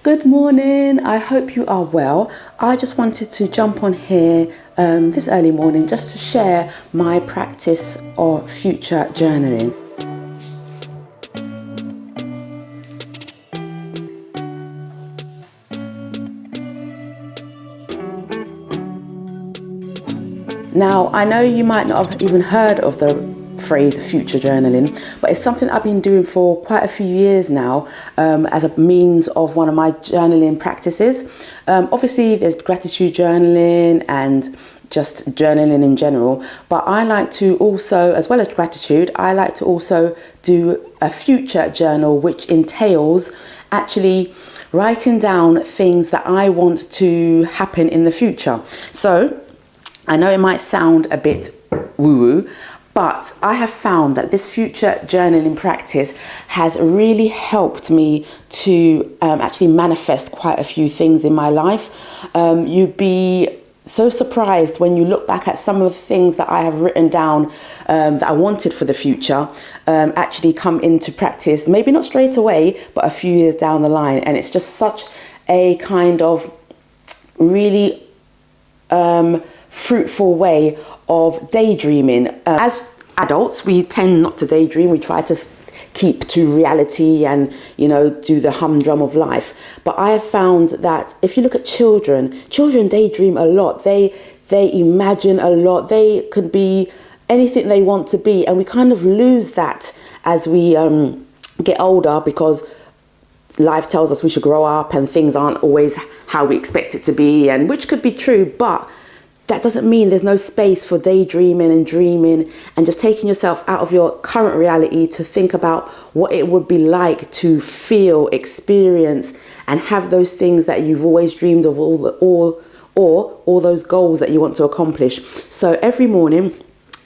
Good morning, I hope you are well. I just wanted to jump on here this early morning just to share my practice of future journaling. Now, I know you might not have even heard of the phrase future journaling, but it's something I've been doing for quite a few years now as a means of one of my journaling practices. Obviously, there's gratitude journaling and just journaling in general, but I like to also, as well as gratitude, I like to also do a future journal, which entails actually writing down things that I want to happen in the future. So I know it might sound a bit woo-woo, but I have found that this future journaling practice has really helped me to actually manifest quite a few things in my life. You'd be so surprised when you look back at some of the things that I have written down that I wanted for the future actually come into practice, maybe not straight away, but a few years down the line. And it's just such a kind of really fruitful way of daydreaming. As adults, we tend not to daydream. We try to keep to reality and, do the humdrum of life. But I have found that if you look at children daydream a lot. They imagine a lot. They could be anything they want to be. And we kind of lose that as we get older, because life tells us we should grow up and things aren't always how we expect it to be, and which could be true, but that doesn't mean there's no space for daydreaming and dreaming and just taking yourself out of your current reality to think about what it would be like to feel, experience, and have those things that you've always dreamed of, all those goals that you want to accomplish. So every morning,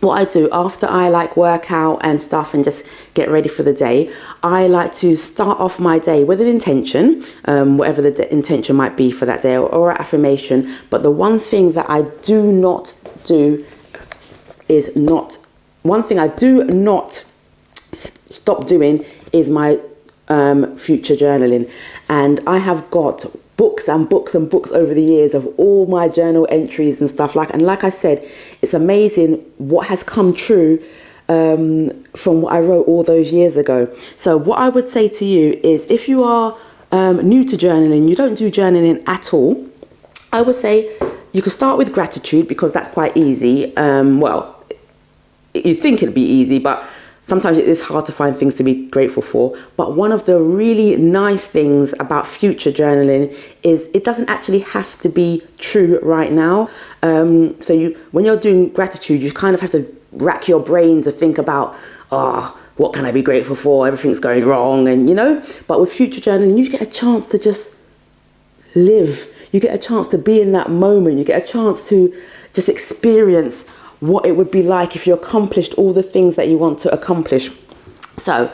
what I do after I work out and stuff and just get ready for the day, I like to start off my day with an intention, whatever the intention might be for that day, or an affirmation. But the one thing that I do not do stop doing is my future journaling. And I have got books and books and books over the years of all my journal entries and stuff and like I said, it's amazing what has come true from what I wrote all those years ago. So what I would say to you is, if you are new to journaling, you don't do journaling at all, I would say you could start with gratitude, because that's quite easy. Well, you think it'd be easy, but sometimes it is hard to find things to be grateful for. But one of the really nice things about future journaling is it doesn't actually have to be true right now. So when you're doing gratitude, you kind of have to rack your brain to think about, what can I be grateful for? Everything's going wrong, and But with future journaling, you get a chance to just live. You get a chance to be in that moment. You get a chance to just experience what it would be like if you accomplished all the things that you want to accomplish. So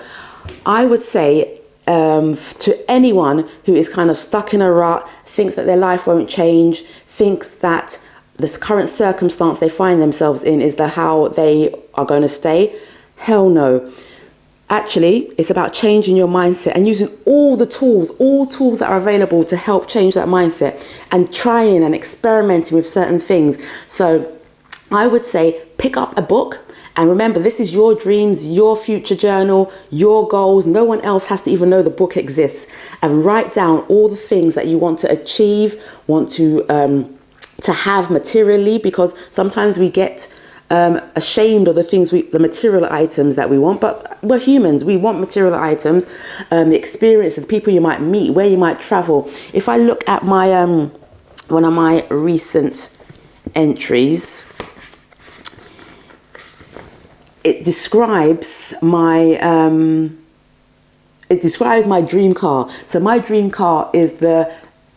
I would say to anyone who is kind of stuck in a rut, thinks that their life won't change, thinks that this current circumstance they find themselves in is how they are going to stay, hell no. Actually, it's about changing your mindset and using all tools that are available to help change that mindset, and trying and experimenting with certain things. So I would say pick up a book, and remember, this is your dreams, your future journal, your goals. No one else has to even know the book exists. And write down all the things that you want to achieve, want to have materially, because sometimes we get ashamed of the material items that we want, but we're humans. We want material items, the experience, the people you might meet, where you might travel. If I look at my one of my recent entries, it describes my dream car. So my dream car is the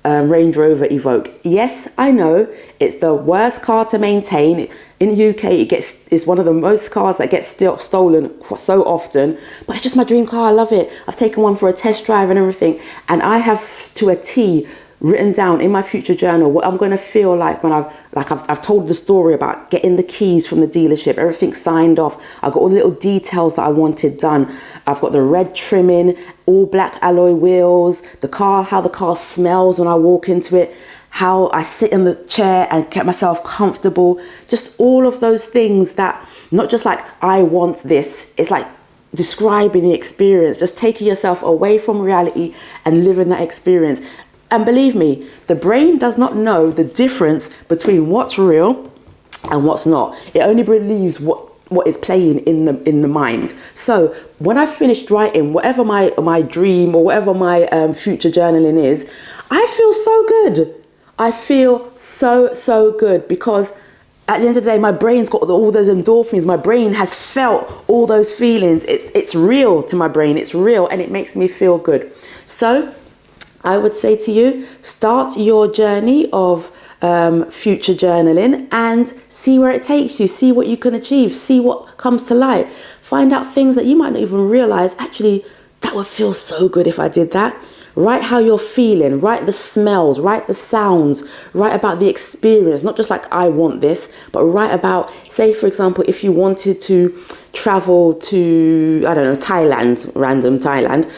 Range Rover Evoque. Yes, I know it's the worst car to maintain. In the UK, it's one of the most cars that gets stolen so often, but it's just my dream car. I love it. I've taken one for a test drive and everything, and I have to a T written down in my future journal what I'm going to feel like when I've told the story about getting the keys from the dealership, everything signed off. I've got all the little details that I wanted done. I've got the red trimming, all black alloy wheels, the car, how the car smells when I walk into it, how I sit in the chair and get myself comfortable. Just all of those things that, not just like I want this, it's like describing the experience, just taking yourself away from reality and living that experience. And believe me, the brain does not know the difference between what's real and what's not. It only believes what is playing in the mind. So when I finished writing whatever my dream or whatever my future journaling is, I feel so good. I feel so good, because at the end of the day, my brain's got all those endorphins. My brain has felt all those feelings. It's real to my brain. It's real, and it makes me feel good. So I would say to you, start your journey of future journaling and see where it takes you. See what you can achieve. See what comes to light. Find out things that you might not even realize, actually, that would feel so good if I did that. Write how you're feeling, write the smells, write the sounds, write about the experience, not just like I want this, but write about, say for example, if you wanted to travel to, I don't know, Thailand, random Thailand,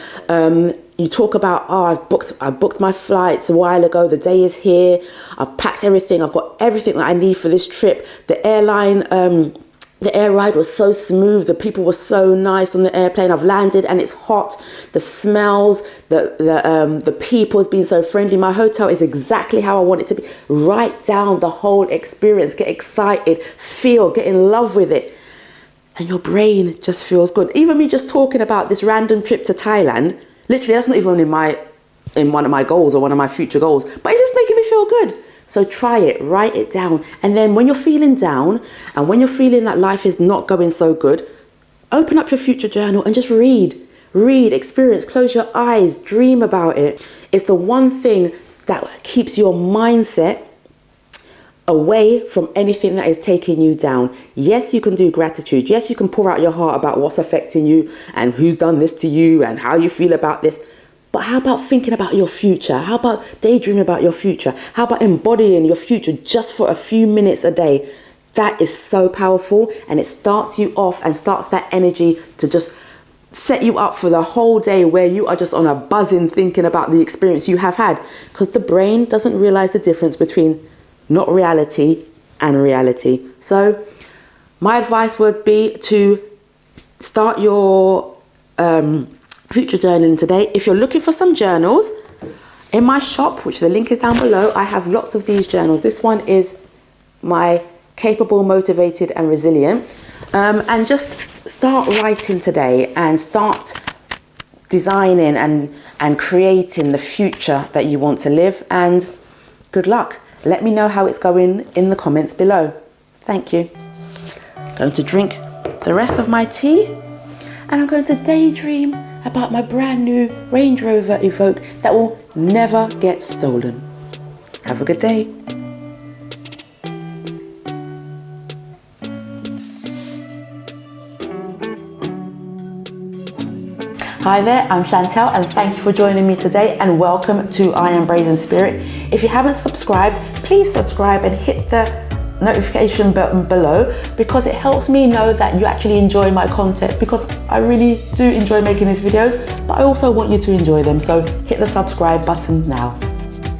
you talk about, I booked my flights a while ago, the day is here, I've packed everything, I've got everything that I need for this trip, the airline, the air ride was so smooth. The people were so nice on the airplane. I've landed and it's hot. The smells, the people has been so friendly. My hotel is exactly how I want it to be. Write down the whole experience. Get excited. Get in love with it. And your brain just feels good. Even me just talking about this random trip to Thailand, literally that's not even in one of my goals or one of my future goals, but it's just making me feel good. So try it, write it down. And then when you're feeling down and when you're feeling that life is not going so good, open up your future journal and just read, experience, close your eyes, dream about it. It's the one thing that keeps your mindset away from anything that is taking you down. Yes, you can do gratitude. Yes, you can pour out your heart about what's affecting you and who's done this to you and how you feel about this. But how about thinking about your future? How about daydreaming about your future? How about embodying your future just for a few minutes a day? That is so powerful, and it starts you off and starts that energy to just set you up for the whole day where you are just on a buzzing thinking about the experience you have had, because the brain doesn't realize the difference between not reality and reality. So my advice would be to start your future journaling today. If you're looking for some journals, in my shop, which the link is down below, I have lots of these journals. This one is my Capable, Motivated and Resilient. And just start writing today and start designing and creating the future that you want to live. And good luck. Let me know how it's going in the comments below. Thank you. I'm going to drink the rest of my tea and I'm going to daydream about my brand new Range Rover Evoque that will never get stolen. Have a good day. Hi there, I'm Chantel and thank you for joining me today and welcome to I Am Brazen Spirit. If you haven't subscribed, please subscribe and hit the notification button below, because it helps me know that you actually enjoy my content, because I really do enjoy making these videos, but I also want you to enjoy them. So hit the subscribe button now.